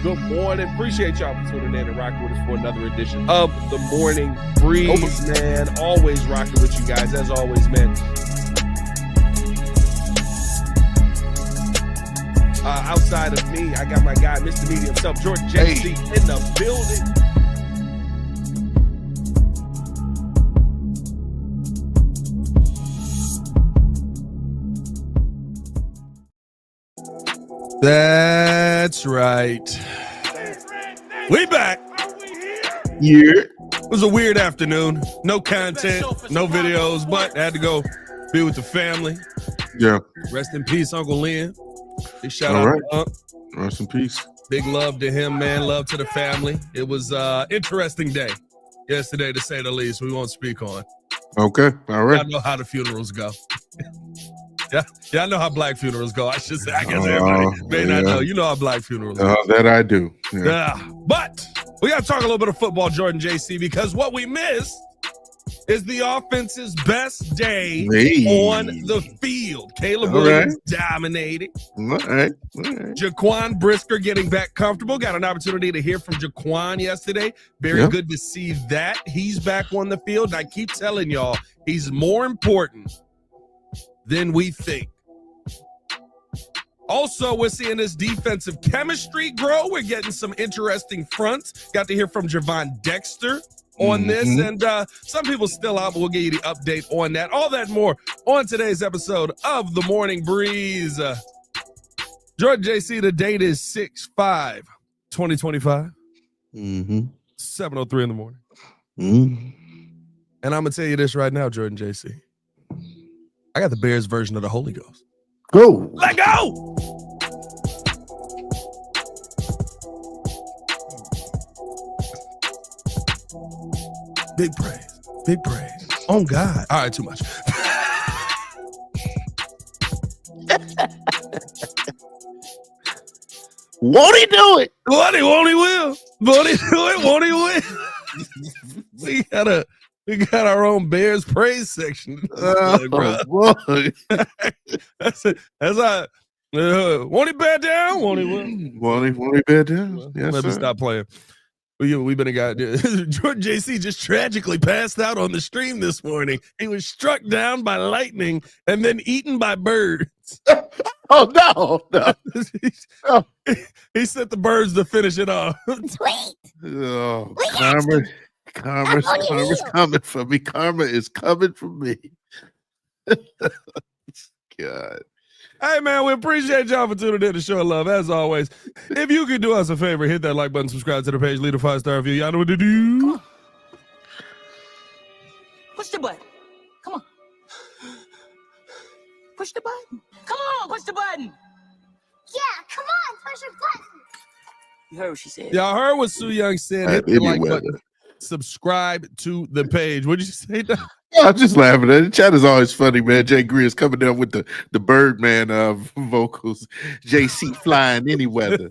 Good morning. Appreciate y'all for tuning in and rocking with us for another edition of the Morning Breeze, man. Always rocking with you guys, as always, man. Outside of me, I got my guy, Mr. Media himself, Jordan JC, in the building. That's right. We back. Yeah. It was a weird afternoon. No content, no videos, but I had to go be with the family. Yeah. Rest in peace, Uncle Lynn. Big shout All out right. to Unc. Rest in peace. Big love to him, man. Love to the family. It was an interesting day yesterday, to say the least. We won't speak on. Okay. All right. Y'all know how the funerals go. Yeah, y'all know how black funerals go. I should say, I guess everybody may not know. You know how black funerals go. That I do. Yeah. But we got to talk a little bit of football, Jordan JC, because what we missed is the offense's best day on the field. Caleb Williams dominated. All right. Jaquan Brisker getting back comfortable. Got an opportunity to hear from Jaquan yesterday. Very good to see that. He's back on the field. And I keep telling y'all, he's more important than we think. Also, we're seeing this defensive chemistry grow. We're getting some interesting fronts. Got to hear from Javon Dexter on this, and some people still out, but we'll give you the update on that. All that and more on today's episode of The Morning Breeze. Jordan JC, the date is 6/5/2025. 7:03 in the morning. And I'm going to tell you this right now, Jordan JC. I got the Bears version of the Holy Ghost. Go. Let go. Big praise. Big praise. Oh, God. All right, too much. Won't he do it? Won't he will. Won't he do it? Won't he will. We got our own Bears praise section. Boy. That's it. Won't he bet down? Won't he will? Won't he bet down? Yes, Let me stop playing. We've been a guy. Jordan JC just tragically passed out on the stream this morning. He was struck down by lightning and then eaten by birds. Oh, no. He sent the birds to finish it off. Oh, Karma's coming for me. Karma is coming for me. God. Hey, man, we appreciate y'all for tuning in to show love, as always. If you could do us a favor, hit that like button, subscribe to the page, leave a 5-star review. Y'all know what to do. Push the button. Come on. Push the button. Come on, push the button. Yeah, come on, push the button. You heard what she said. Y'all heard what Sue Young said. Hit the like button. Subscribe to the page. What did you say, Doc? I'm just laughing at it. Chat is always funny, man. Jay Greer's coming down with the Birdman vocals. JC flying any weather.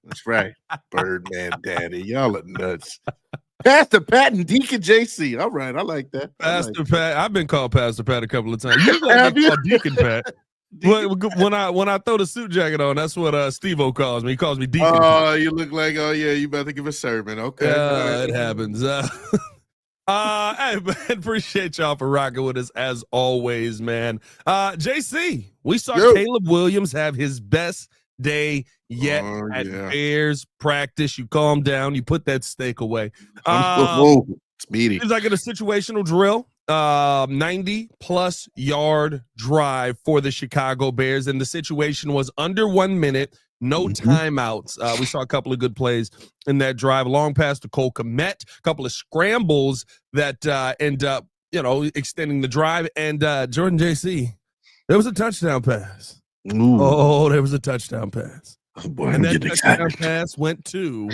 That's right. Birdman daddy. Y'all are nuts. Pastor Pat and Deacon JC. All right. I like that. Pastor Pat. I've been called Pastor Pat a couple of times. Usually I get called Deacon Pat. When I throw the suit jacket on, that's what Steve-O calls me. He calls me Deacon. Oh, you look like, you about to give a sermon. Okay. It happens. Hey, man, appreciate y'all for rocking with us as always, man. JC, we saw Caleb Williams have his best day yet at Bears practice. You calm down, you put that steak away. It's meaty. He's like in a situational drill. 90-plus yard drive for the Chicago Bears, and the situation was under 1 minute, no timeouts. We saw a couple of good plays in that drive, long pass to Cole Kmet, a couple of scrambles that end up, extending the drive, and Jordan JC, there was a touchdown pass. Ooh. Oh, there was a touchdown pass. Oh, boy, and that touchdown pass went to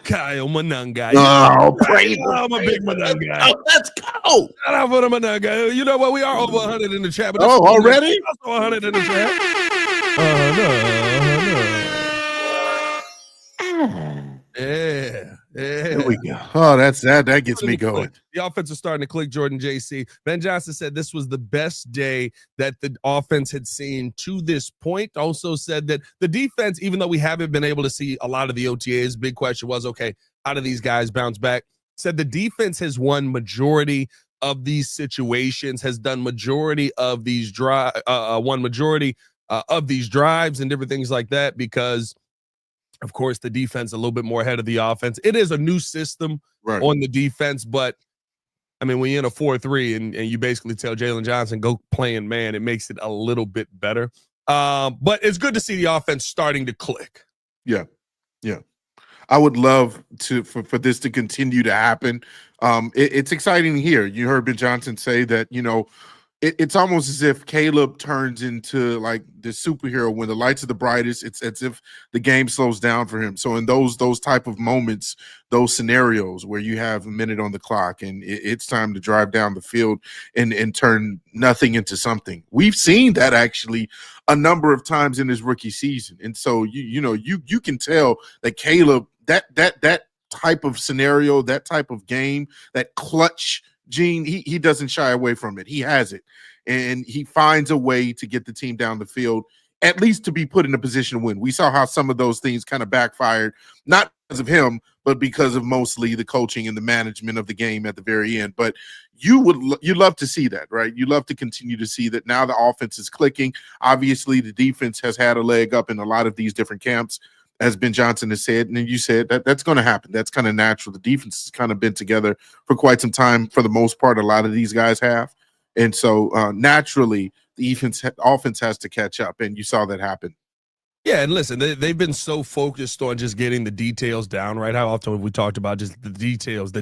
Kyle Monangai. Oh, praise I'm a big Monangai. Oh, let's go. Shout out for the Monangai. You know what? We are over 100 in the chat. But already? Also 100 in the chat. No. Yeah. There we go. Oh, that gets me going. The offense is starting to click, Jordan JC. Ben Johnson said this was the best day that the offense had seen to this point. Also said that the defense, even though we haven't been able to see a lot of the OTAs, big question was, okay, how do these guys bounce back? Said the defense has won majority of these situations, has done majority of these won majority of these drives and different things like that because of course, the defense a little bit more ahead of the offense. It is a new system on the defense, but I mean, when you're in a 4-3 and you basically tell Jalen Johnson, go playing man, it makes it a little bit better. But it's good to see the offense starting to click. Yeah. I would love for this to continue to happen. It's exciting to hear. You heard Ben Johnson say that, it's almost as if Caleb turns into like the superhero when the lights are the brightest. It's as if the game slows down for him. So in those type of moments, those scenarios where you have a minute on the clock and it's time to drive down the field and turn nothing into something. We've seen that actually a number of times in his rookie season. And so you can tell that Caleb, that type of scenario, that type of game, that clutch gene, he doesn't shy away from it. He has it, and he finds a way to get the team down the field, at least to be put in a position to win. We saw how some of those things kind of backfired, not because of him, but because of mostly the coaching and the management of the game at the very end. But you love to see that, right? You love to continue to see that now the offense is clicking. Obviously, the defense has had a leg up in a lot of these different camps, as Ben Johnson has said, and then you said that's going to happen. That's kind of natural. The defense has kind of been together for quite some time for the most part. A lot of these guys have. And so naturally, the offense has to catch up, and you saw that happen. Yeah, and listen, they've been so focused on just getting the details down, right? How often have we talked about just the details.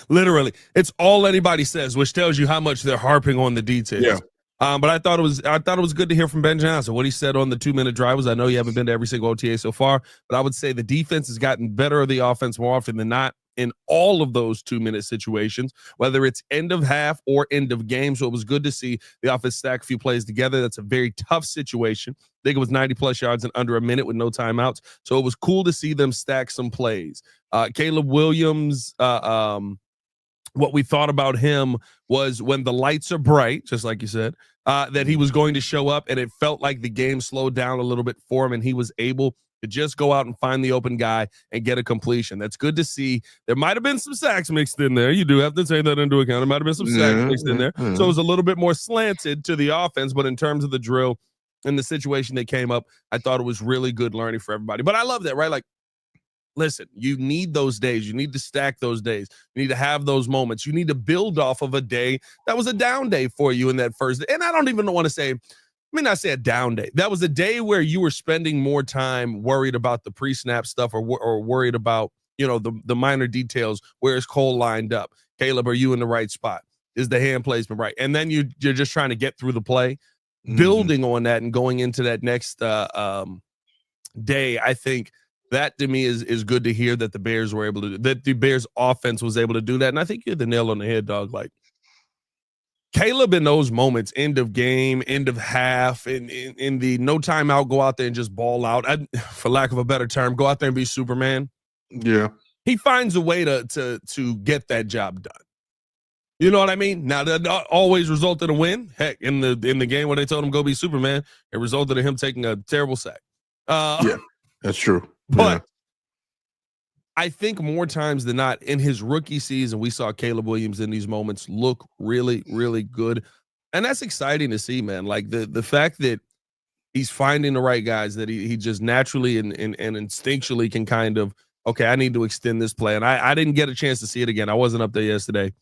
Literally, it's all anybody says, which tells you how much they're harping on the details. Yeah. But I thought it was good to hear from Ben Johnson. What he said on the 2-minute drive was, I know you haven't been to every single OTA so far, but I would say the defense has gotten better of the offense more often than not in all of those 2-minute situations, whether it's end of half or end of game. So it was good to see the offense stack a few plays together. That's a very tough situation. I think it was 90-plus yards in under a minute with no timeouts. So it was cool to see them stack some plays. Caleb Williams, what we thought about him was when the lights are bright, just like you said, that he was going to show up, and it felt like the game slowed down a little bit for him, and he was able to just go out and find the open guy and get a completion. That's good to see. There might have been some sacks mixed in there. You do have to take that into account. There might have been some sacks mixed in there. So it was a little bit more slanted to the offense, but in terms of the drill and the situation that came up, I thought it was really good learning for everybody. But I love that, right? Like, listen, you need those days. You need to stack those days. You need to have those moments. You need to build off of a day that was a down day for you in that first day. And I don't even want to say, not say a down day. That was a day where you were spending more time worried about the pre-snap stuff or worried about, the minor details. Where is Cole lined up? Caleb, are you in the right spot? Is the hand placement right? And then you're just trying to get through the play, building on that and going into that next day. I think that to me is good to hear that the Bears were able to do, that the Bears offense was able to do that. And I think you hit the nail on the head, dog. Like, Caleb in those moments, end of game, end of half, in the no timeout, go out there and just ball out. For lack of a better term, go out there and be Superman. Yeah. He finds a way to get that job done. You know what I mean? Now, that always resulted in a win. Heck, in the game where they told him go be Superman, it resulted in him taking a terrible sack. Yeah, that's true. But I think more times than not in his rookie season, we saw Caleb Williams in these moments look really, really good. And that's exciting to see, man. Like the fact that he's finding the right guys, that he just naturally and instinctually can kind of, okay, I need to extend this play. And I didn't get a chance to see it again. I wasn't up there yesterday.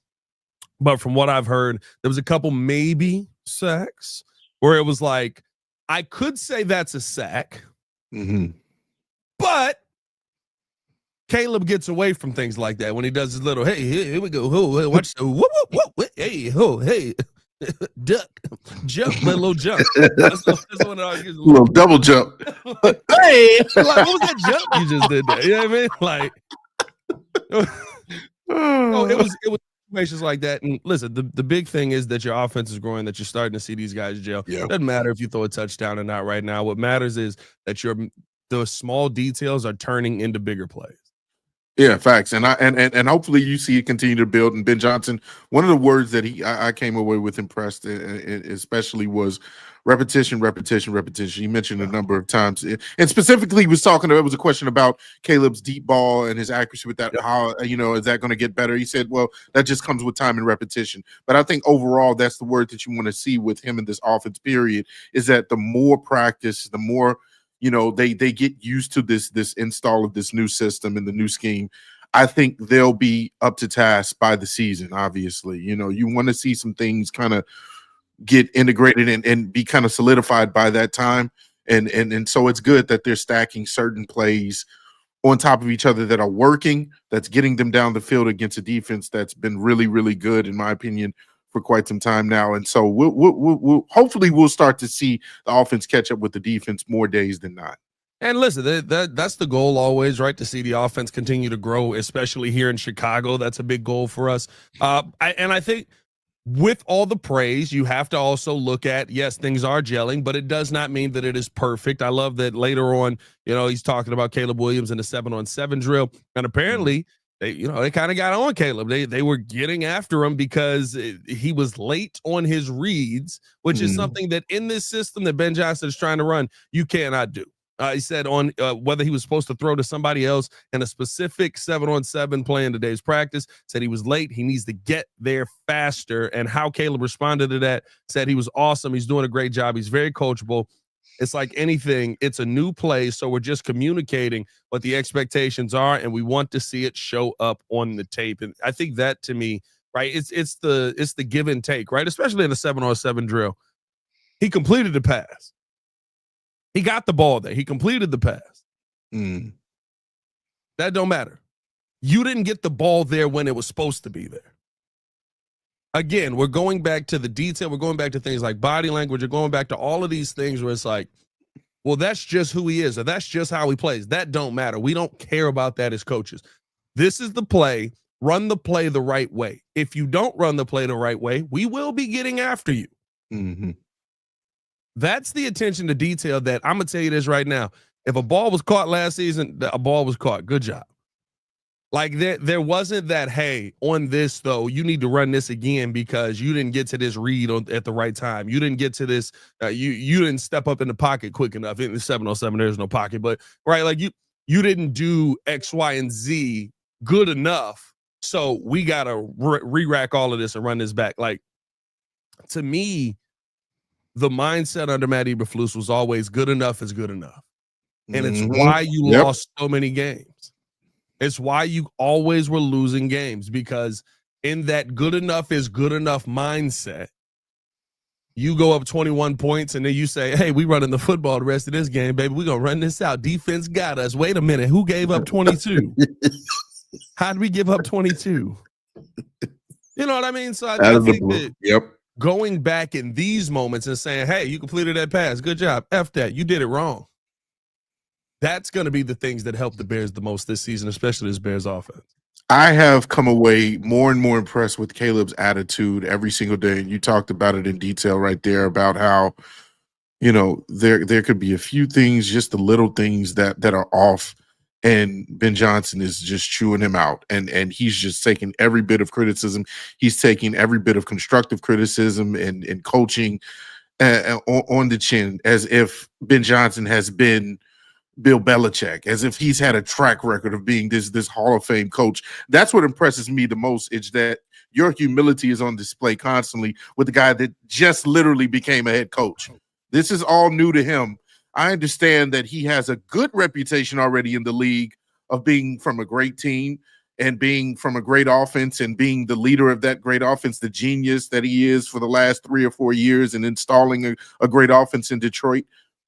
But from what I've heard, there was a couple maybe sacks where it was like, I could say that's a sack. But Caleb gets away from things like that when he does his little, hey, here we go. Oh, watch the whoop, whoop, whoop, hey, oh, hey, duck, jump, little jump. That's one I a little double jump. Hey, like, what was that jump you just did there? You know what I mean? Like, it was situations like that. And listen, the big thing is that your offense is growing, that you're starting to see these guys gel. Yeah. It doesn't matter if you throw a touchdown or not right now. What matters is that the small details are turning into bigger plays. Yeah, facts, and hopefully you see it continue to build. And Ben Johnson, one of the words that I came away with impressed, especially was repetition, repetition, repetition. He mentioned a number of times, and specifically, he was talking. It was a question about Caleb's deep ball and his accuracy with that. Yep. How is that going to get better? He said, "Well, that just comes with time and repetition." But I think overall, that's the word that you want to see with him in this offense. Period is that the more practice, the more they get used to this install of this new system and the new scheme. I think they'll be up to task by the season. Obviously, you want to see some things kind of get integrated and be kind of solidified by that time. And so it's good that they're stacking certain plays on top of each other that are working, that's getting them down the field against a defense that's been really, really good, in my opinion, for quite some time now. And so we'll hopefully we'll start to see the offense catch up with the defense more days than not. And listen, that's the goal always, right? To see the offense continue to grow, especially here in Chicago. That's a big goal for us. I think with all the praise, you have to also look at, yes, things are gelling, but it does not mean that it is perfect. I love that later on, he's talking about Caleb Williams in the 7-on-7 drill. And apparently they kind of got on Caleb. They were getting after him because he was late on his reads, which is something that in this system that Ben Johnson is trying to run, you cannot do. He said on whether he was supposed to throw to somebody else in a specific 7-on-7 play in today's practice, said he was late. He needs to get there faster. And how Caleb responded to that, said he was awesome. He's doing a great job. He's very coachable. It's like anything. It's a new play, so we're just communicating what the expectations are, and we want to see it show up on the tape. And I think that, to me, right, it's the give and take, right, especially in the 7-on-7 drill. He completed the pass. He got the ball there. He completed the pass. That don't matter. You didn't get the ball there when it was supposed to be there. Again, we're going back to the detail. We're going back to things like body language. We're going back to all of these things where it's like, well, that's just who he is, or that's just how he plays. That don't matter. We don't care about that as coaches. This is the play. Run the play the right way. If you don't run the play the right way, we will be getting after you. That's the attention to detail that I'm going to tell you this right now. If a ball was caught last season, a ball was caught. Good job. Like there wasn't that, hey, on this, though, you need to run this again because you didn't get to this read at the right time. You didn't get to this. You didn't step up in the pocket quick enough. In the 7-on-7, there's no pocket. But, right, like you didn't do X, Y, and Z good enough. So we got to re-rack all of this and run this back. Like, to me, the mindset under Matt Eberflus was always good enough is good enough. And it's why you lost so many games. It's why you always were losing games, because in that good enough is good enough mindset, you go up 21 points and then you say, hey, we running the football the rest of this game, baby. We're going to run this out. Defense got us. Wait a minute. Who gave up 22? How did we give up 22? You know what I mean? So I think that going back in these moments and saying, hey, you completed that pass. Good job. F that. You did it wrong. That's going to be the things that help the Bears the most this season, especially this Bears offense. I have come away more and more impressed with Caleb's attitude every single day. And you talked about it in detail right there about how, there could be a few things, just the little things that are off. And Ben Johnson is just chewing him out. And he's just taking every bit of criticism. He's taking every bit of constructive criticism and coaching on the chin, as if Ben Johnson has been Bill Belichick, as if he's had a track record of being this Hall of Fame coach. That's what impresses me the most, is that your humility is on display constantly with the guy that just literally became a head coach. This is all new to him. I understand that he has a good reputation already in the league of being from a great team and being from a great offense and being the leader of that great offense, the genius that he is for the last 3 or 4 years and installing a great offense in Detroit.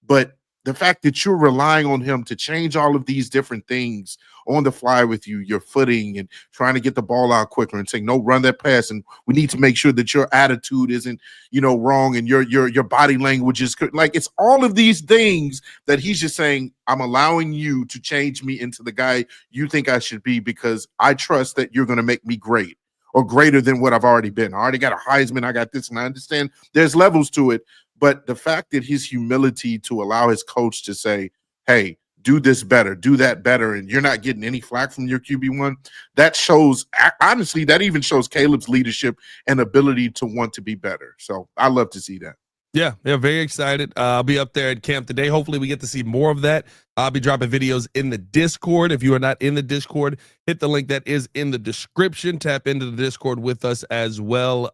But the fact that you're relying on him to change all of these different things on the fly with you, your footing and trying to get the ball out quicker and saying, no, run that pass. And we need to make sure that your attitude isn't, wrong. And your body language is like, it's all of these things that he's just saying, I'm allowing you to change me into the guy you think I should be, because I trust that you're going to make me great or greater than what I've already been. I already got a Heisman. I got this. And I understand there's levels to it. But the fact that his humility to allow his coach to say, hey, do this better, do that better, and you're not getting any flack from your QB1, that shows, honestly, that even shows Caleb's leadership and ability to want to be better. So I love to see that. Yeah, very excited. I'll be up there at camp today. Hopefully we get to see more of that. I'll be dropping videos in the Discord. If you are not in the Discord, hit the link that is in the description. Tap into the Discord with us as well.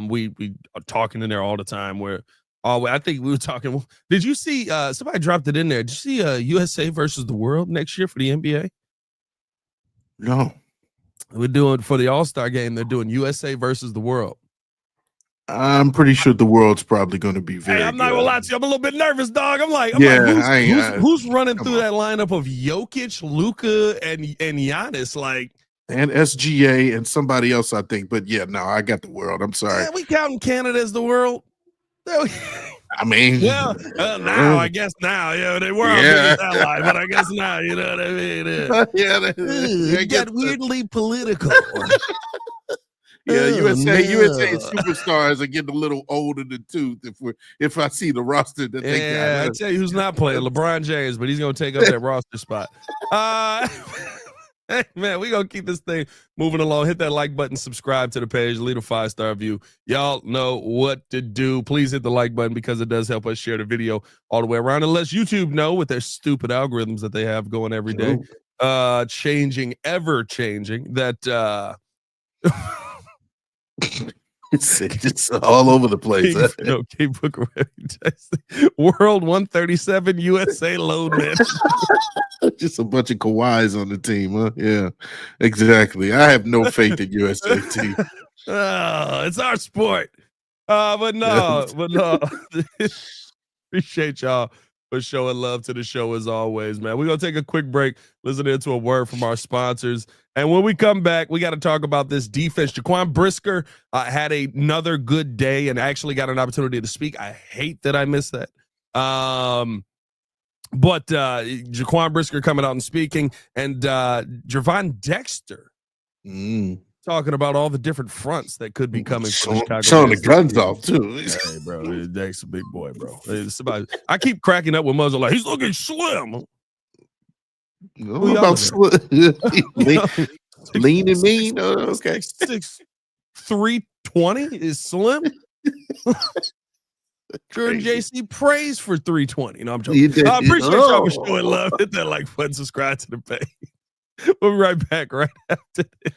We are talking in there all the time. I think we were talking. Did you see somebody dropped it in there? Did you see USA versus the world next year for the NBA? No. We're doing for the All-Star game. They're doing USA versus the world. I'm pretty sure the world's probably going to be very I'm not good. gonna lie to you. I'm a little bit nervous, dog. I'm like, who's running through that lineup of Jokic, Luka, and Giannis? Like, and SGA and somebody else, I think. But yeah, no, I got the world. I'm sorry. Yeah, we counting Canada as the world. I mean, well, now I guess now, they were our biggest ally, but I guess now, you know what I mean? It got weirdly political. Yeah, USA superstars are getting a little old in the tooth. If I see the roster that they got, I tell you who's not playing, LeBron James, but he's gonna take up that roster spot. Hey, man, we're going to keep this thing moving along. Hit that like button, subscribe to the page, leave a 5-star review. Y'all know what to do. Please hit the like button because it does help us share the video all the way around. Unless YouTube know with their stupid algorithms that they have going every day. Ever changing, that it's just all over the place. World 137 USA load man. Just a bunch of Kawhis on the team, huh? Yeah, exactly. I have no faith in USA team. It's our sport. But no. Appreciate y'all for showing love to the show as always, man. We're gonna take a quick break, listen to a word from our sponsors. And when we come back, we got to talk about this defense. Jaquan Brisker had another good day and actually got an opportunity to speak. I hate that I missed that. But Jaquan Brisker coming out and speaking, and Gervon Dexter talking about all the different fronts that could be coming from Chicago. Showing the guns off, too. Hey, bro, Dexter, big boy, bro. Somebody, I keep cracking up with muzzle like, he's looking slim. What about lean and mean? Okay. 320 is slim. Jordan JC prays for 320. No, I'm joking. I appreciate y'all for showing love. Hit that like button, subscribe to the page. We'll be right back right after this.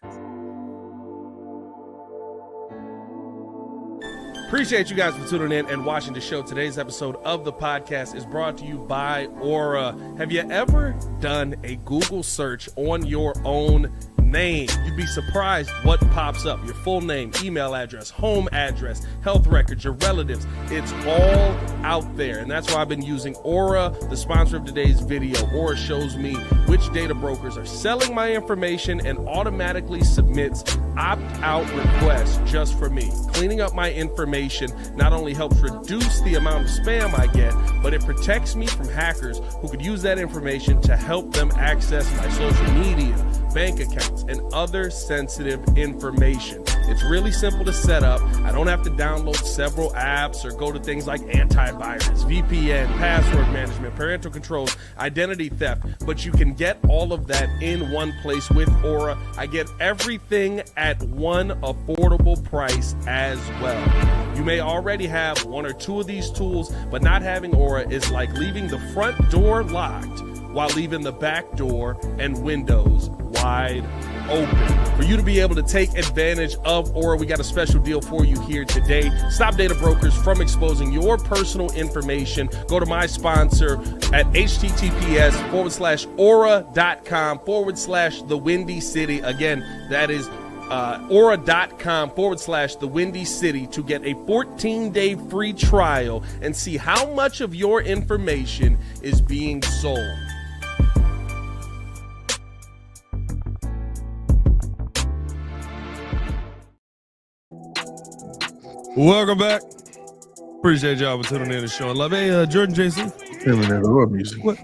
Appreciate you guys for tuning in and watching the show. Today's episode of the podcast is brought to you by Aura. Have you ever done a Google search on your own name? You'd be surprised what pops up. Your full name, email address, home address, health records, your relatives. It's all out there. And that's why I've been using Aura, the sponsor of today's video. Aura shows me which data brokers are selling my information and automatically submits opt-out requests just for me. Cleaning up my information not only helps reduce the amount of spam I get, but it protects me from hackers who could use that information to help them access my social media, bank accounts, and other sensitive information. It's really simple to set up. I don't have to download several apps or go to things like antivirus, VPN, password management, parental controls, identity theft, but you can get all of that in one place with Aura. I get everything at one affordable price as well. You may already have one or two of these tools, but not having Aura is like leaving the front door locked while leaving the back door and windows wide open. For you to be able to take advantage of Aura, we got a special deal for you here today. Stop data brokers from exposing your personal information. Go to my sponsor at https:/aura.com/the Windy City. Again, that is aura.com/the Windy City to get a 14-day free trial and see how much of your information is being sold. Welcome back. Appreciate y'all for tuning in and showing love. Hey, Jordan JC. Feeling that Aura music. What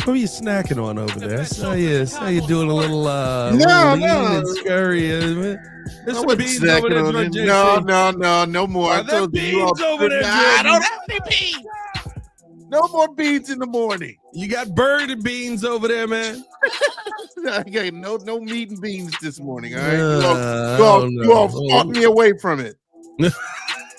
are you snacking on over there? So you doing a little lean and scurry, man. There's some beans over there, Jordan JC. No more. I told you beans over there, I don't have any beans. No more beans in the morning. You got bird and beans over there, man. Okay, no meat and beans this morning. All I right, don't you all know. fought me away from it.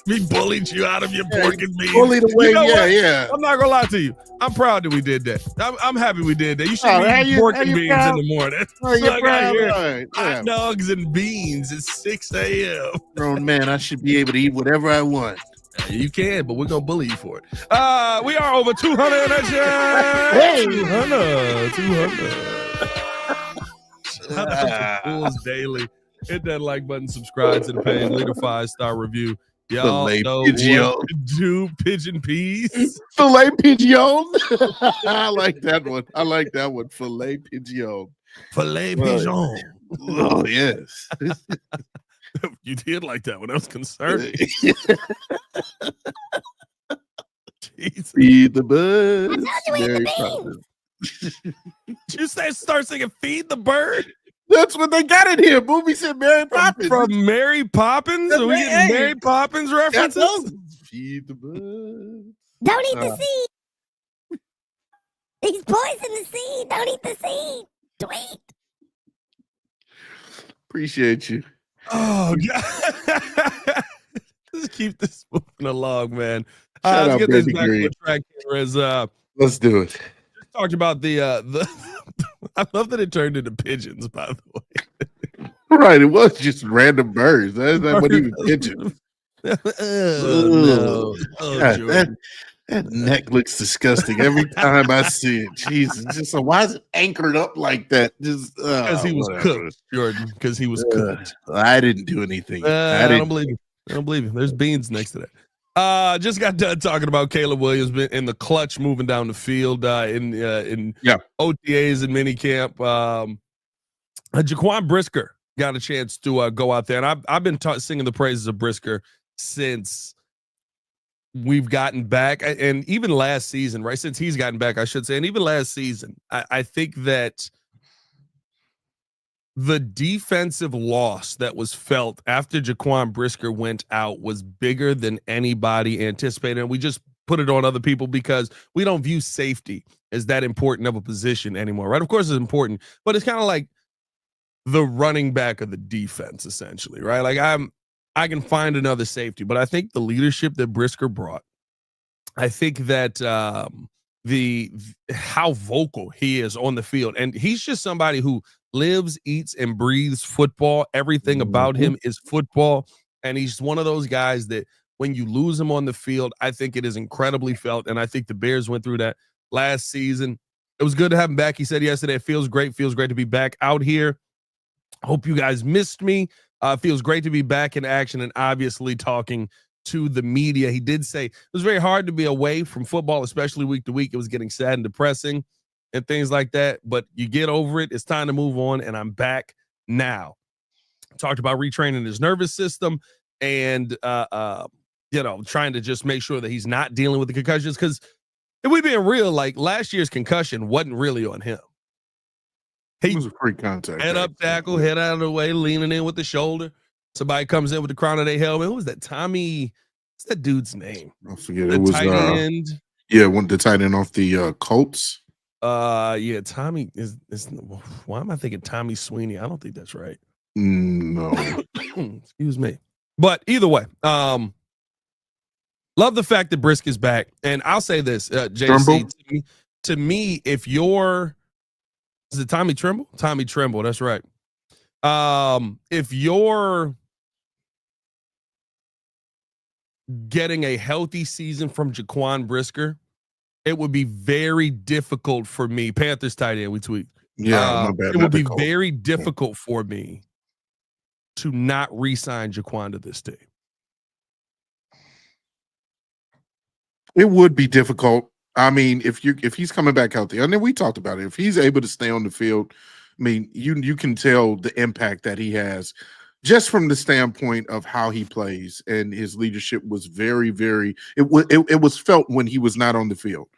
We bullied you out of your pork and beans. Bullied away, You know what? yeah. I'm not gonna lie to you. I'm proud that we did that. I'm happy we did that. You should Oh, be eating pork and you beans proud? in the morning. Oh, you're So I got proud? here, All right, yeah. hot dogs and beans at 6 a.m. Grown man, I should be able to eat whatever I want. You can, but we're gonna bully you for it. We are over 200 in that shit. Hey. 200. Shout out to Fools Daily. Hit that like button, subscribe to the page, leave a 5-star review. Y'all Filet know pigeon. what to do, pigeon peas. Filet pigeon. I like that one. Filet pigeon. Filet pigeon. Oh, yes. You did like that one. I was concerned. Jesus. Feed the birds. I told you we Mary ate the Poppins. Did you say start singing Feed the Bird? That's what they got in here. Movie said Mary Poppins. From Mary Poppins? Are we getting Mary Poppins references? Feed the birds. Don't eat the seed. He's poisoned the seed. Don't eat the seed. Tweet. Appreciate you. Oh, God. Let's keep this moving along, man. Shout Let's out get this Baby back on Green. the track here. As Let's do it. talked about the I love that it turned into pigeons, by the way. Right, it was just random birds. That's not what even pigeons. No. God, Jordan. that neck looks disgusting every time I see it. Jesus, just so why is it anchored up like that? Just Because he was whatever. cooked, Jordan. Because he was cooked. I didn't do anything. I don't believe you. I don't believe you. There's beans next to that. Just got done talking about Caleb Williams in the clutch, moving down the field in OTAs and minicamp. Jaquan Brisker got a chance to go out there, and I've been singing the praises of Brisker since we've gotten back, and even last season, right? Since he's gotten back, I should say, and even last season, I think that the defensive loss that was felt after Jaquan Brisker went out was bigger than anybody anticipated. And we just put it on other people because we don't view safety as that important of a position anymore, right? Of course it's important, but it's kind of like the running back of the defense, essentially, right? Like I can find another safety, but I think the leadership that Brisker brought, I think that how vocal he is on the field, and he's just somebody who lives, eats, and breathes football. Everything about him is football, and he's one of those guys that when you lose him on the field, I think it is incredibly felt, and I think the Bears went through that last season. It was good to have him back. He said yesterday, it feels great to be back out here. Hope you guys missed me. Feels great to be back in action and obviously talking to the media. He did say it was very hard to be away from football, especially week to week. It was getting sad and depressing and things like that, but you get over it. It's time to move on, and I'm back now. Talked about retraining his nervous system and, trying to just make sure that he's not dealing with the concussions, because if we're being real, like last year's concussion wasn't really on him. It was a free contact. Head up tackle, head out of the way, leaning in with the shoulder. Somebody comes in with the crown of their helmet. Who was that? Tommy. What's that dude's name? I forget. The It was tight end. Yeah, one the tight end off the Colts. Tommy is why am I thinking Tommy Sweeney? I don't think that's right. No. Excuse me. But either way, love the fact that Brisk is back. And I'll say this, JC, to me, if you're is it Tommy Tremble? Tommy Tremble, that's right. If you're getting a healthy season from Jaquan Brisker, it would be very difficult for me. Panthers tight end, we tweet. Yeah, my bad. It would be very difficult for me to not re-sign Jaquan to this team. It would be difficult. I mean, if he's coming back out there, and then we talked about it. If he's able to stay on the field, I mean, you can tell the impact that he has just from the standpoint of how he plays, and his leadership was very, very. It was felt when he was not on the field.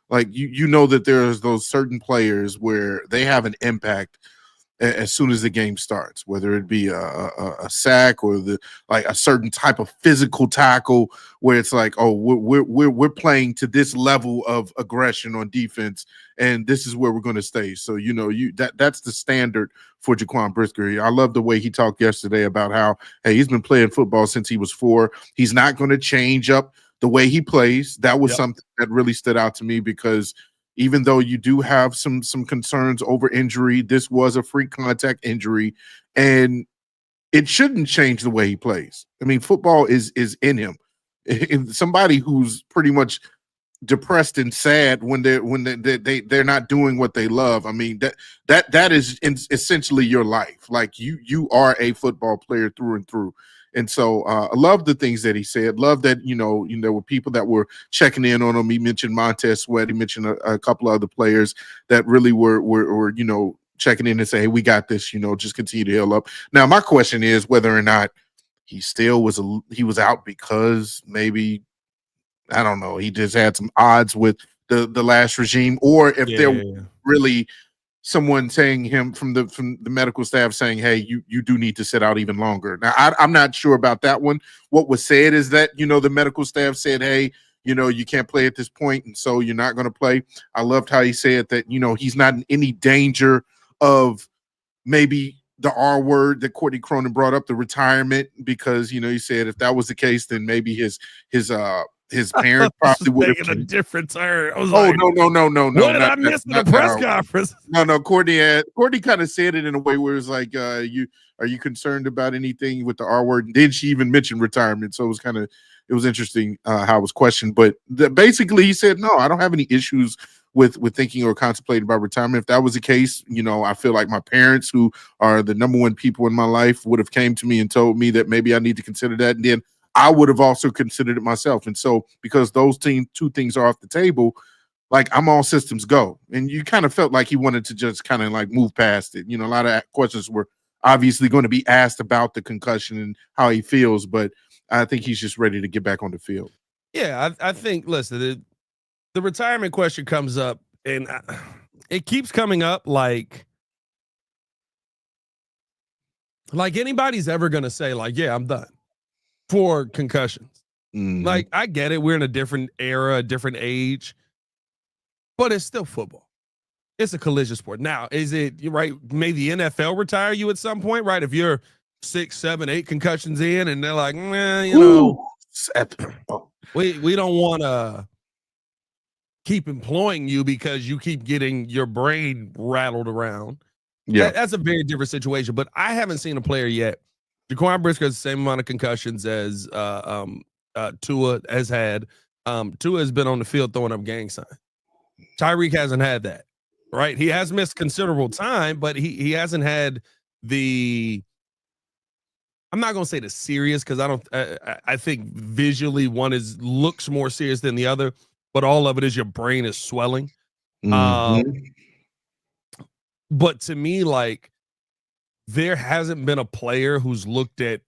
Like you know that there's those certain players where they have an impact as soon as the game starts, whether it be a sack or a certain type of physical tackle where it's like, oh, we're playing to this level of aggression on defense, and this is where we're going to stay. So that's the standard for Jaquan Brisker. I love the way he talked yesterday about how, hey, he's been playing football since he was 4. He's not going to change up the way he plays. That was something that really stood out to me, because even though you do have some concerns over injury, this was a free contact injury, and it shouldn't change the way he plays. I mean, football is in him. Somebody who's pretty much depressed and sad when they're not doing what they love. I mean, that is essentially your life. Like you are a football player through and through. And so I love the things that he said. Love that, there were people that were checking in on him. He mentioned Montez Sweat. He mentioned a couple of other players that really were checking in and say, hey, we got this, just continue to heal up. Now, my question is whether or not he still was out because maybe, I don't know, he just had some odds with the last regime, or if there really someone saying him from the medical staff saying, hey, you do need to sit out even longer. Now, I'm not sure about that one. What was said is that, the medical staff said, hey, you can't play at this point, and so you're not going to play. I loved how he said that, he's not in any danger of maybe the R word that Courtney Cronin brought up, the retirement, because, he said if that was the case, then maybe his parents probably would have taken a different turn. I was no. What did I miss in the press conference? No. Courtney kind of said it in a way where it's like, are you concerned about anything with the R word? And then she even mentioned retirement. So it was interesting how it was questioned. But basically he said, no, I don't have any issues with thinking or contemplating about retirement. If that was the case, I feel like my parents, who are the number one people in my life, would have came to me and told me that maybe I need to consider that. And then I would have also considered it myself. And so because those two things are off the table, like, I'm all systems go. And you kind of felt like he wanted to just kind of like move past it. A lot of questions were obviously going to be asked about the concussion and how he feels, but I think he's just ready to get back on the field. Yeah, I think, listen, the retirement question comes up, and it keeps coming up like anybody's ever going to say, like, yeah, I'm done for concussions. Mm-hmm. Like, I get it. We're in a different era, a different age, but it's still football. It's a collision sport. Now, is it right? May the NFL retire you at some point, right? If you're 6, 7, 8 concussions in, and they're like, we don't want to keep employing you because you keep getting your brain rattled around. Yeah, that's a very different situation. But I haven't seen a player yet. Jaquan Brisker has the same amount of concussions as Tua has had. Tua has been on the field throwing up gang signs. Tyrique hasn't had that, right? He has missed considerable time, but he hasn't had the, I'm not going to say the serious, because I think visually one looks more serious than the other, but all of it is your brain is swelling. Mm-hmm. But to me, like, there hasn't been a player who's looked at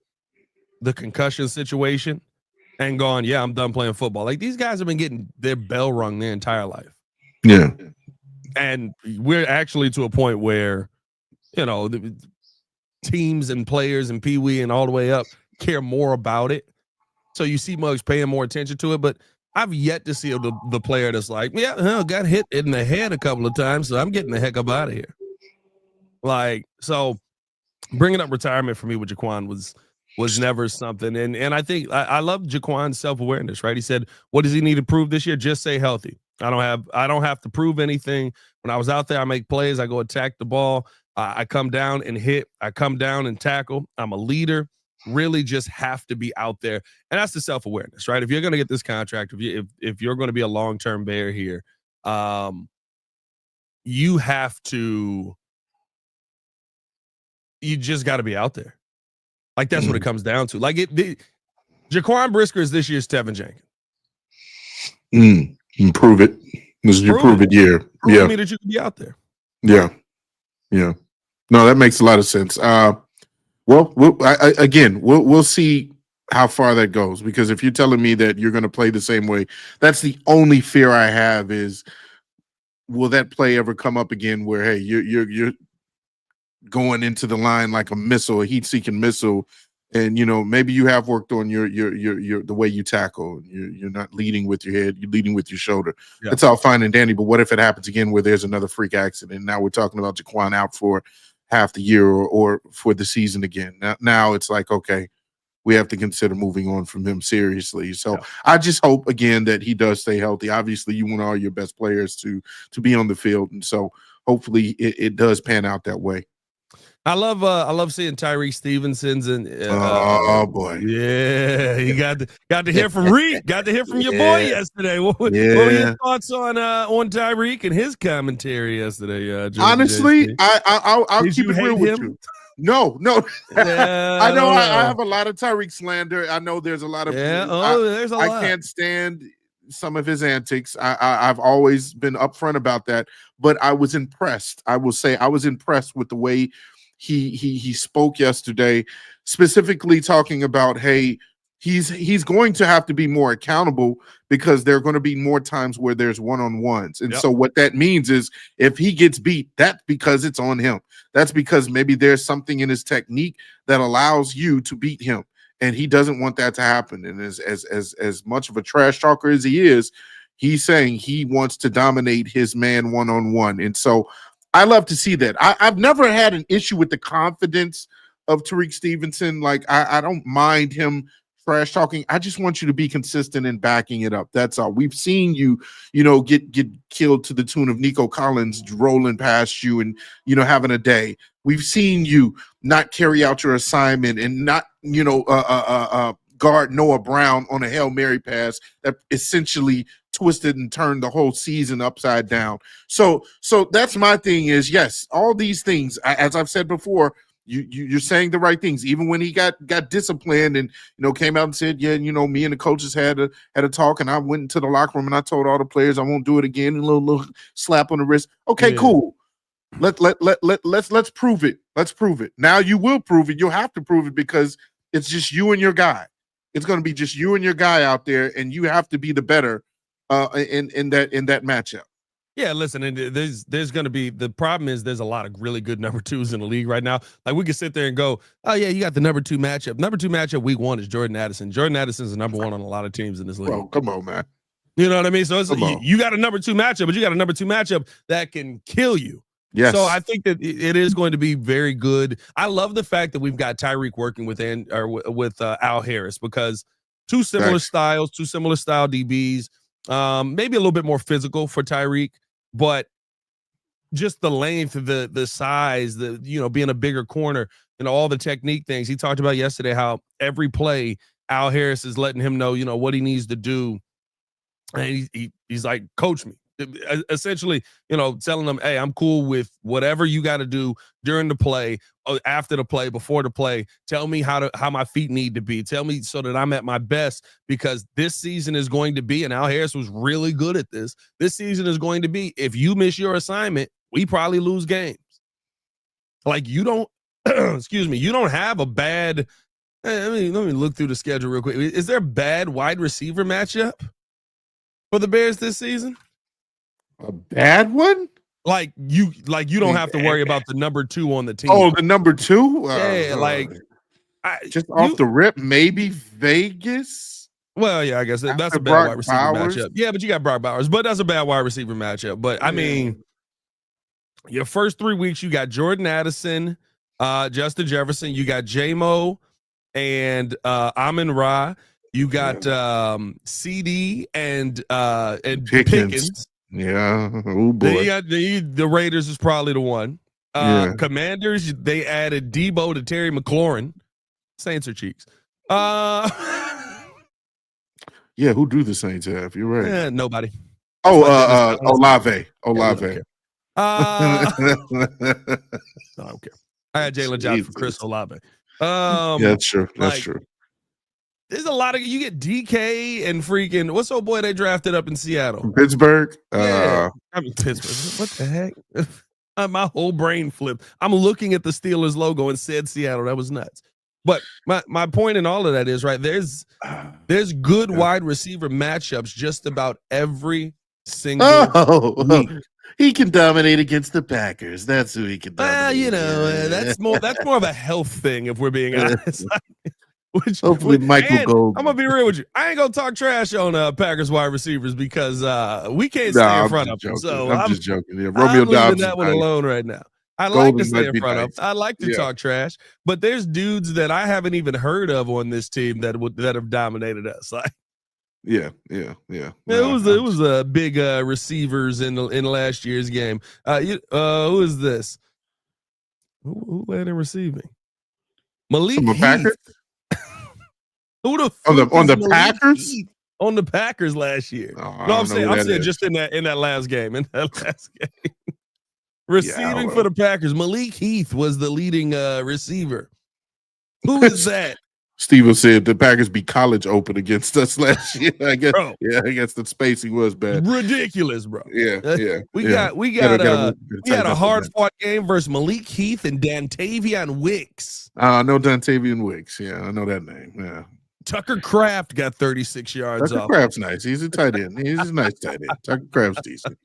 the concussion situation and gone, yeah, I'm done playing football. Like, these guys have been getting their bell rung their entire life. Yeah. And we're actually to a point where, the teams and players and Pee Wee and all the way up care more about it. So you see Muggs paying more attention to it, but I've yet to see the player that's like, yeah, got hit in the head a couple of times, so I'm getting the heck up out of here. Like, so bringing up retirement for me with Jaquan was never something. And I think I love Jaquan's self-awareness, right? He said, what does he need to prove this year? Just stay healthy. I don't have to prove anything. When I was out there, I make plays. I go attack the ball. I come down and hit. I come down and tackle. I'm a leader. Really just have to be out there. And that's the self-awareness, right? If you're going to get this contract, if you're going to be a long-term Bear here, you just got to be out there. Like, that's what it comes down to. Like, Jaquan Brisker is this year's Tevin Jenkins. Prove it. This is your prove it year. Prove me that you can be out there. Yeah. Yeah. No, that makes a lot of sense. We'll see how far that goes, because if you're telling me that you're going to play the same way, that's the only fear I have is, will that play ever come up again where, hey, you're going into the line like a missile, a heat-seeking missile. And maybe you have worked on your the way you tackle. You're not leading with your head, you're leading with your shoulder. Yeah. It's all fine and dandy, but what if it happens again where there's another freak accident? Now we're talking about Jaquan out for half the year or for the season again. Now it's like, okay, we have to consider moving on from him seriously. So I just hope again that he does stay healthy. Obviously, you want all your best players to be on the field, and so hopefully it does pan out that way. I love seeing Tyrique Stevenson's and oh boy, yeah, he got to hear from Reed, got to hear from your boy yesterday. What were your thoughts on Tyrique and his commentary yesterday? Honestly, I'll keep it real with you. No. Yeah, I know I have a lot of Tyrique slander. I know there's a lot of there's a lot. I can't stand some of his antics. I've always been upfront about that, but I was impressed. I will say I was impressed with the way he spoke yesterday, specifically talking about, hey, he's going to have to be more accountable because there are going to be more times where there's one-on-ones. And so what that means is if he gets beat, that's because it's on him. That's because maybe there's something in his technique that allows you to beat him. And he doesn't want that to happen. And as much of a trash talker as he is, he's saying he wants to dominate his man one-on-one. And so I love to see that. I've never had an issue with the confidence of Tyrique Stevenson. Like, I don't mind him trash talking. I just want you to be consistent in backing it up. That's all. We've seen you get killed to the tune of Nico Collins rolling past you and, having a day. We've seen you not carry out your assignment and not, guard Noah Brown on a Hail Mary pass that essentially twisted and turned the whole season upside down. So that's my thing is, yes, all these things, as I've said before, you're saying the right things. Even when he got disciplined and came out and said, yeah, me and the coaches had a talk, and I went into the locker room and I told all the players I won't do it again. And a little slap on the wrist. Okay, cool. Let's prove it. Let's prove it. Now you will prove it. You'll have to prove it because it's just you and your guy. It's going to be just you and your guy out there, and you have to be the better in that matchup. Yeah, listen, and there's going to be, the problem is there's a lot of really good number twos in the league right now. Like, we can sit there and go, oh yeah, you got the number 2 matchup. Number 2 matchup week 1 is Jordan Addison. Jordan Addison is the number 1 on a lot of teams in this league. Bro, come on, man. You know what I mean? So it's you got a number 2 matchup, but you got a number 2 matchup that can kill you. Yes. So I think that it is going to be very good. I love the fact that we've got Tyrique working with Al Harris, because two similar styles, two similar style DBs, maybe a little bit more physical for Tyrique, but just the length, the size, being a bigger corner, and all the technique things. He talked about yesterday how every play Al Harris is letting him know, what he needs to do. And he's like, coach me. Essentially, telling them, hey, I'm cool with whatever you got to do during the play, after the play, before the play. Tell me how my feet need to be. Tell me so that I'm at my best, because this season is going to be, and Al Harris was really good at this. This season is going to be, if you miss your assignment, we probably lose games. Like, you don't, excuse me, you don't have a bad. Let me look through the schedule real quick. Is there a bad wide receiver matchup for the Bears this season? A bad one? Like you don't have to worry about the number 2 on the team. Oh, the number 2? Yeah, just off the rip, maybe Vegas. Well, yeah, I guess that's a bad wide receiver matchup. Yeah, but you got Brock Bowers, but that's a bad wide receiver matchup. But I mean, your first 3 weeks, you got Jordan Addison, Justin Jefferson, you got J-Mo and Amon-Ra, you got CD and Pickens. Yeah. Oh boy. The Raiders is probably the one. Commanders, they added Debo to Terry McLaurin. Saints are cheeks. Yeah, who do the Saints have? You're right. Nobody. Olave. I don't care. I had Jalen Johnson for Chris Olave. That's true. That's true. There's a lot of, you get DK and freaking, what's old boy they drafted up in Seattle? From Pittsburgh? Yeah. Pittsburgh. What the heck? My whole brain flipped. I'm looking at the Steelers logo and said Seattle. That was nuts. But my point in all of that is, right, there's good wide receiver matchups just about every single week. He can dominate against the Packers. That's who he can dominate. That's more of a health thing, if we're being honest. Hopefully Michael Gold. I'm gonna be real with you. I ain't gonna talk trash on Packers wide receivers because we can't No, stay in I'm front just of them. joking. So I'm just joking. Yeah, Romeo I'm leaving Dobbs that one nice. alone right now. I Golden like to stay might in be front nice. of. I like to Yeah. talk trash, but there's dudes that I haven't even heard of on this team that have dominated us. Like, Yeah. it was a big receivers in last year's game. Who is this? Who led in receiving? Malik Heath. Who the fuck on the is Malik Packers? Heath on the Packers last year? Oh, No, I'm saying is. just in that last game. Receiving for the Packers, Malik Heath was the leading receiver. Who is that? Steven said the Packers be college open against us last year. I guess. Bro. Yeah, I guess the spacing was bad. Ridiculous, bro. Yeah. We had a hard fought game versus Malik Heath and Dantavian Wicks. I know Dantavian Wicks. Yeah, I know that name. Yeah. Tucker Kraft got 36 yards Tucker off. Kraft's nice. He's a tight end. He's a nice tight end. Tucker Kraft's decent.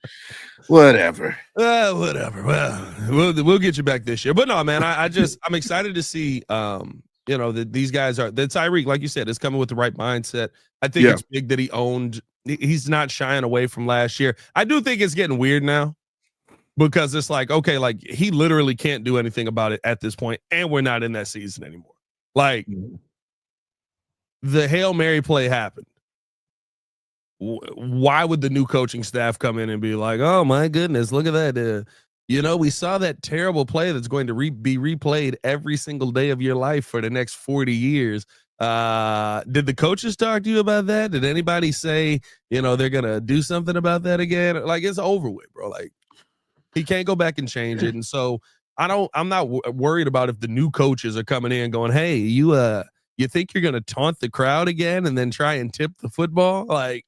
Whatever. Whatever. Well, we'll get you back this year. But no, man, I'm excited to see that these guys the Tyrique, like you said, is coming with the right mindset. I think it's big that he's not shying away from last year. I do think it's getting weird now because it's like, okay, like he literally can't do anything about it at this point, and we're not in that season anymore. Like the Hail Mary play happened. Why would the new coaching staff come in and be like, oh my goodness, look at that. We saw that terrible play that's going to be replayed every single day of your life for the next 40 years. Did the coaches talk to you about that? Did anybody say, they're going to do something about that again? Like, it's over with, bro. Like, he can't go back and change it. And so I'm not worried about if the new coaches are coming in going, hey, you think you're going to taunt the crowd again and then try and tip the football? Like,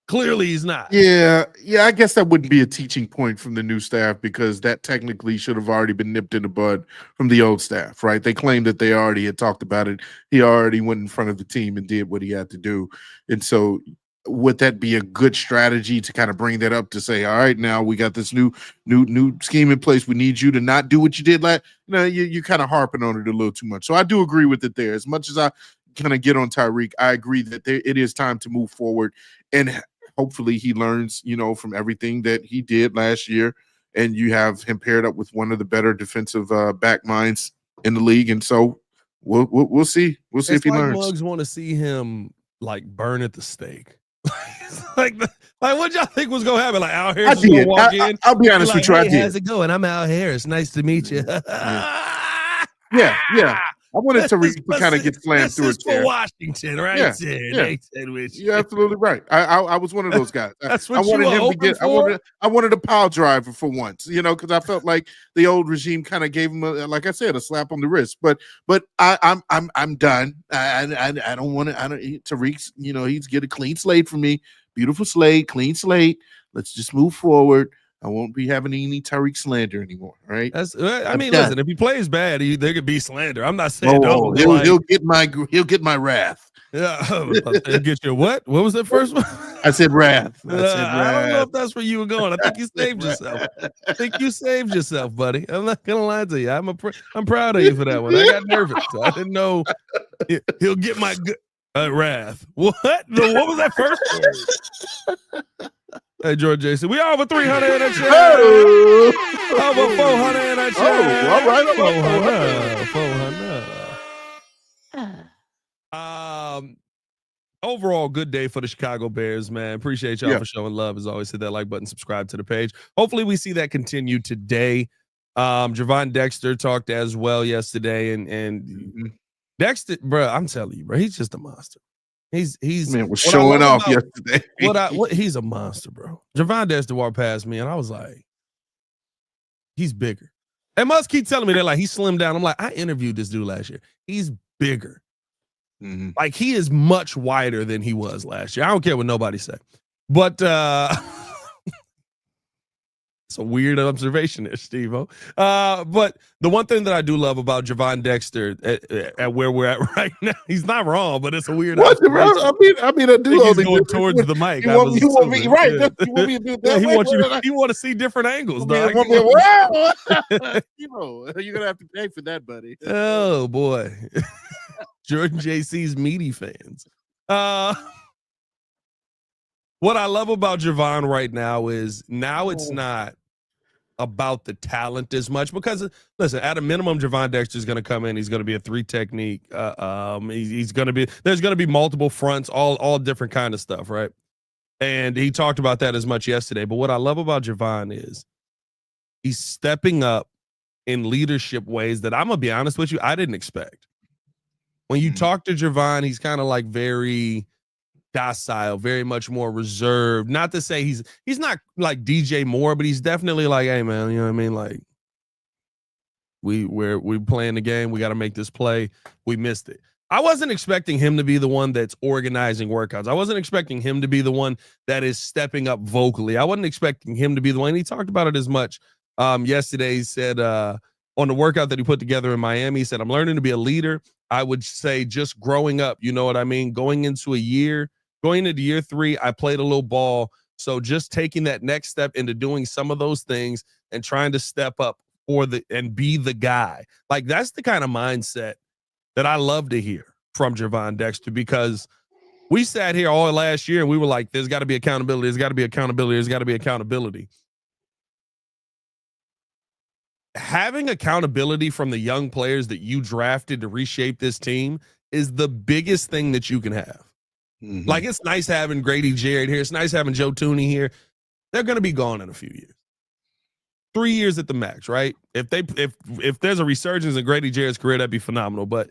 clearly he's not. Yeah. I guess that wouldn't be a teaching point from the new staff because that technically should have already been nipped in the bud from the old staff, right? They claimed that they already had talked about it. He already went in front of the team and did what he had to do. And so would that be a good strategy to kind of bring that up to say, all right, now we got this new scheme in place. We need you to not do what you did last. You're kind of harping on it a little too much. So I do agree with it there. As much as I kind of get on Tyrique, I agree that it is time to move forward, and hopefully he learns, from everything that he did last year, and you have him paired up with one of the better defensive back minds in the league. And so we'll see. We'll see if he learns. Mugs want to see him like burn at the stake. like what y'all think was gonna happen? Like Al Harris was gonna walk in. I'll be honest with you. Hey, how's it going? I'm Al Harris. Nice to meet you. Yeah. I wanted to kind of get slammed through it. For Washington, right? Yeah. They said with you. You're absolutely right. I was one of those guys. That's what I wanted you were him to get. for? I wanted a pile driver for once, because I felt like the old regime kind of gave him, like I said, a slap on the wrist. But I'm done. I don't want to. Tyrique's, he's get a clean slate for me. Beautiful slate, clean slate. Let's just move forward. I won't be having any Tyrique slander anymore. Right? Listen, if he plays bad, there could be slander. I'm not saying he'll get my wrath. Yeah, he'll get your what? What was that first one? I said wrath. I don't know if that's where you were going. I think you saved yourself. I think you saved yourself, buddy. I'm not gonna lie to you. I'm proud of you for that one. I got nervous. I didn't know he'll get my wrath. What? What was that first word? Hey, George Jason, we over 300 in a chat. Over 400 in a chat. All right. 400. Overall, good day for the Chicago Bears, man. Appreciate y'all for showing love. As always, hit that like button, subscribe to the page. Hopefully, we see that continue today. Javon Dexter talked as well yesterday, and Dexter, bro, I'm telling you, bro, he's just a monster. He's was showing off yesterday. He's a monster, bro. Gervon Dexter walked past me, and I was like, he's bigger. And Musk keep telling me that like he slimmed down. I'm like, I interviewed this dude last year. He's bigger. Like he is much wider than he was last year. I don't care what nobody say. But It's a weird observation there, Steve-O. But the one thing that I do love about Javon Dexter at where we're at right now, he's not wrong, but it's a weird observation. I mean, I do think he's only going towards the mic. You want me right? Yeah. You want me to do it Yeah, that he way? wants you to see different angles, dog. You're gonna have to pay for that, buddy. Oh boy, Jordan JC's meaty fans. What I love about Javon right now is it's not about the talent as much because listen, at a minimum, Javon Dexter is going to come in. He's going to be a 3 technique. He's going to be there's going to be multiple fronts, all different kind of stuff, right? And he talked about that as much yesterday. But what I love about Javon is he's stepping up in leadership ways that I'm gonna be honest with you, I didn't expect. When you talk to Javon, he's kind of like very docile, very much more reserved. Not to say he's not like DJ Moore, but he's definitely like, hey man, you know what I mean? Like we're playing the game. We got to make this play. We missed it. I wasn't expecting him to be the one that's organizing workouts. I wasn't expecting him to be the one that is stepping up vocally. I wasn't expecting him to be the one. He talked about it as much yesterday. He said on the workout that he put together in Miami, he said, I'm learning to be a leader. I would say just growing up, you know what I mean? Going into year 3, I played a little ball. So just taking that next step into doing some of those things and trying to step up and be the guy. Like that's the kind of mindset that I love to hear from Javon Dexter, because we sat here all last year and we were like, there's got to be accountability. There's got to be accountability. There's got to be accountability. Having accountability from the young players that you drafted to reshape this team is the biggest thing that you can have. Mm-hmm. Like, it's nice having Grady Jarrett here. It's nice having Joe Thuney here. They're going to be gone in a few years. 3 years at the max, right? If there's a resurgence in Grady Jarrett's career, that'd be phenomenal. But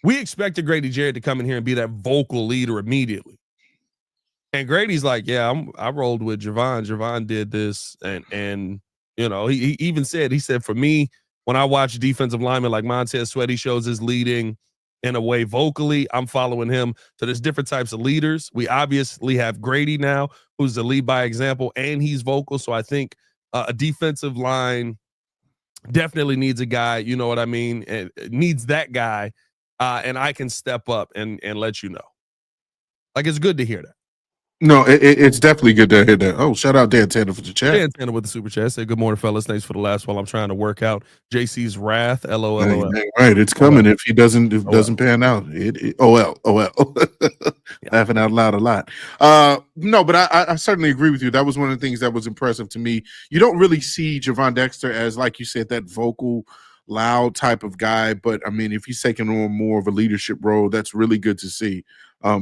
we expected Grady Jarrett to come in here and be that vocal leader immediately. And Grady's like, yeah, I rolled with Javon. Javon did this. And you know, he even said, for me, when I watch defensive linemen like Montez Sweat, he shows his leading in a way vocally. I'm following him. So there's different types of leaders. We obviously have Grady now, who's the lead by example, and he's vocal. So I think a defensive line definitely needs a guy, you know what I mean? And needs that guy. And I can step up and let you know. Like, it's good to hear that. No, it's definitely good to hear that. Oh, shout out Dan Tanner for the chat. Dan Tanner with the super chat. Say good morning, fellas. Thanks for the last while I'm trying to work out JC's wrath. LOL. Right, it's coming if he doesn't pan out. OL. Laughing out loud a lot. No, but I certainly agree with you. That was one of the things that was impressive to me. You don't really see Javon Dexter as, like you said, that vocal, loud type of guy. But I mean, if he's taking on more of a leadership role, that's really good to see.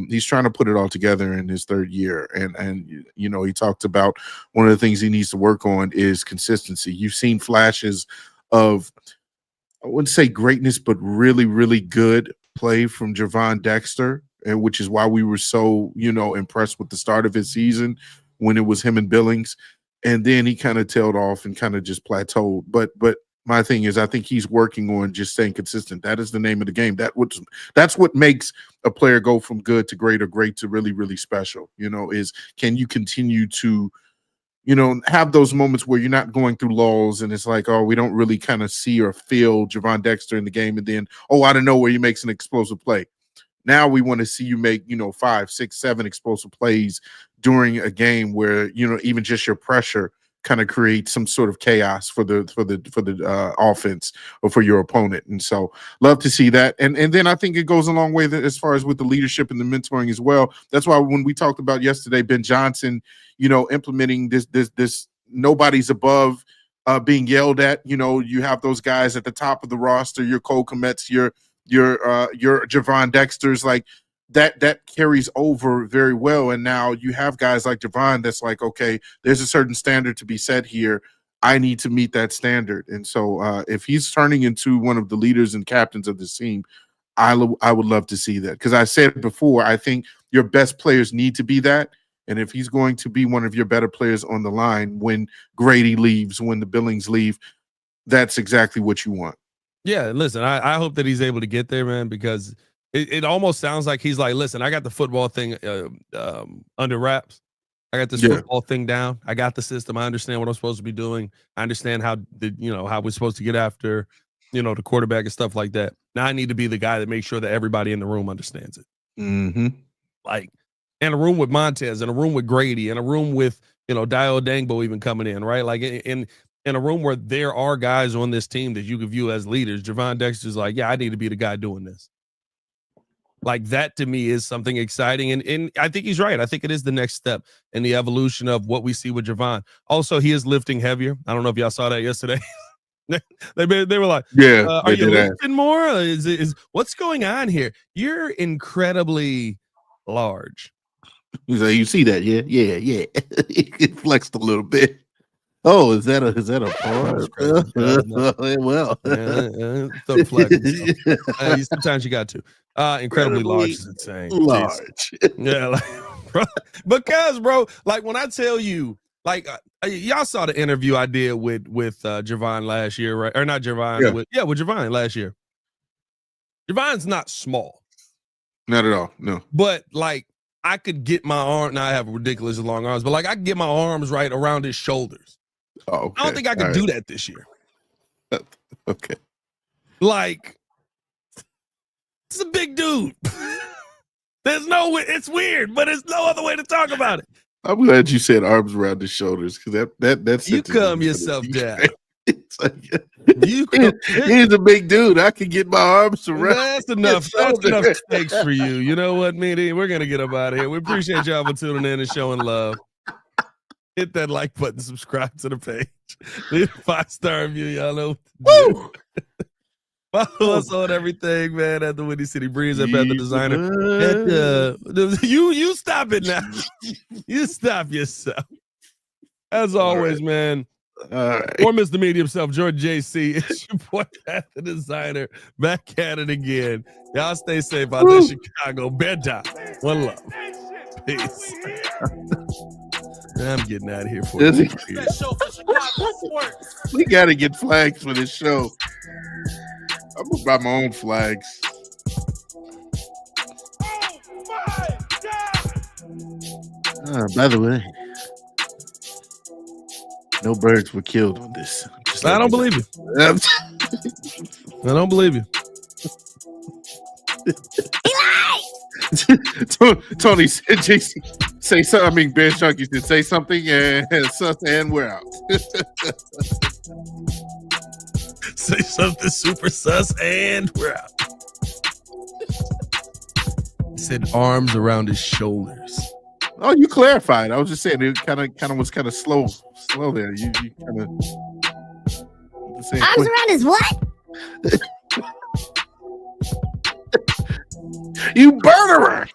He's trying to put it all together in his 3rd year. And you know, he talked about one of the things he needs to work on is consistency. You've seen flashes of, I wouldn't say greatness, but really, really good play from Javon Dexter, and which is why we were so, you know, impressed with the start of his season when it was him and Billings. And then he kind of tailed off and kind of just plateaued. But my thing is, I think he's working on just staying consistent. That is the name of the game. That's what makes a player go from good to great or great to really, really special, you know, is can you continue to, you know, have those moments where you're not going through lulls and it's like, oh, we don't really kind of see or feel Javon Dexter in the game. And then, out of nowhere, he makes an explosive play. Now we want to see you make, you know, 5, 6, 7 explosive plays during a game where, you know, even just your pressure kind of create some sort of chaos for the offense or for your opponent. And so love to see that. And then I think it goes a long way as far as with the leadership and the mentoring as well. That's why when we talked about yesterday, Ben Johnson, you know, implementing this nobody's above being yelled at. You know, you have those guys at the top of the roster, your Cole Kmets, your Javon Dexters, like that carries over very well. And now you have guys like Javon that's like, okay, there's a certain standard to be set here. I need to meet that standard. And so if he's turning into one of the leaders and captains of this team, I would love to see that. Because I said before, I think your best players need to be that. And if he's going to be one of your better players on the line when Grady leaves, when the Billings leave, that's exactly what you want. Yeah, listen, I hope that he's able to get there, man, because it almost sounds like he's like, listen, I got the football thing under wraps. I got this football thing down. I got the system. I understand what I'm supposed to be doing. I understand how we're supposed to get after, the quarterback and stuff like that. Now I need to be the guy that makes sure that everybody in the room understands it. Mm-hmm. Like in a room with Montez, in a room with Grady, in a room with, Dio Dangbo even coming in, right? Like in a room where there are guys on this team that you could view as leaders. Javon Dexter's like, yeah, I need to be the guy doing this. Like that to me is something exciting. And I think he's right. I think it is the next step in the evolution of what we see with Javon. Also, he is lifting heavier. I don't know if y'all saw that yesterday. they were like, are you lifting more? Is what's going on here? You're incredibly large. He's like, you see that? Yeah. It flexed a little bit. Oh, is that a pause? Well, sometimes you got to. Incredibly large is insane. Large. Yeah, like, bro, because bro, like when I tell you, like y'all saw the interview I did with Javon last year, right? Or not Javon? With Javon last year. Javon's not small. Not at all. No. But like I could get my arm. Now I have ridiculously long arms, but like I could get my arms right around his shoulders. Oh, okay. I don't think I could do that this year. Okay. Like, it's a big dude. It's weird, but there's no other way to talk about it. I'm glad you said arms around his shoulders because that's you calm yourself down. It's like, he's a big dude. I can get my arms around. That's enough. That's enough stakes for you. You know what, Meaty? We're gonna get up out of here. We appreciate y'all for tuning in and showing love. Hit that like button, subscribe to the page. Leave a 5-star review. Y'all know what to do. Follow us on everything, man, at the Windy City Breeze, at the Designer. You stop it now. You stop yourself. As always, man. For Mr. Media himself, George JC, it's your boy, at the Designer. Back at it again. Y'all stay safe out there, Chicago. Bedtime. One love. Peace. I'm getting out of here for you. We got to get flags for this show. I'm going to buy my own flags. By the way, no birds were killed on this. I don't believe you. I don't believe you. Tony said, JC, say something. I mean, Ben Chunky said, say something, and we're out. Say something super sus, and we're out. He said arms around his shoulders. Oh, you clarified. I was just saying it kind of was kind of slow there. You kind of arms around his what? You murderer!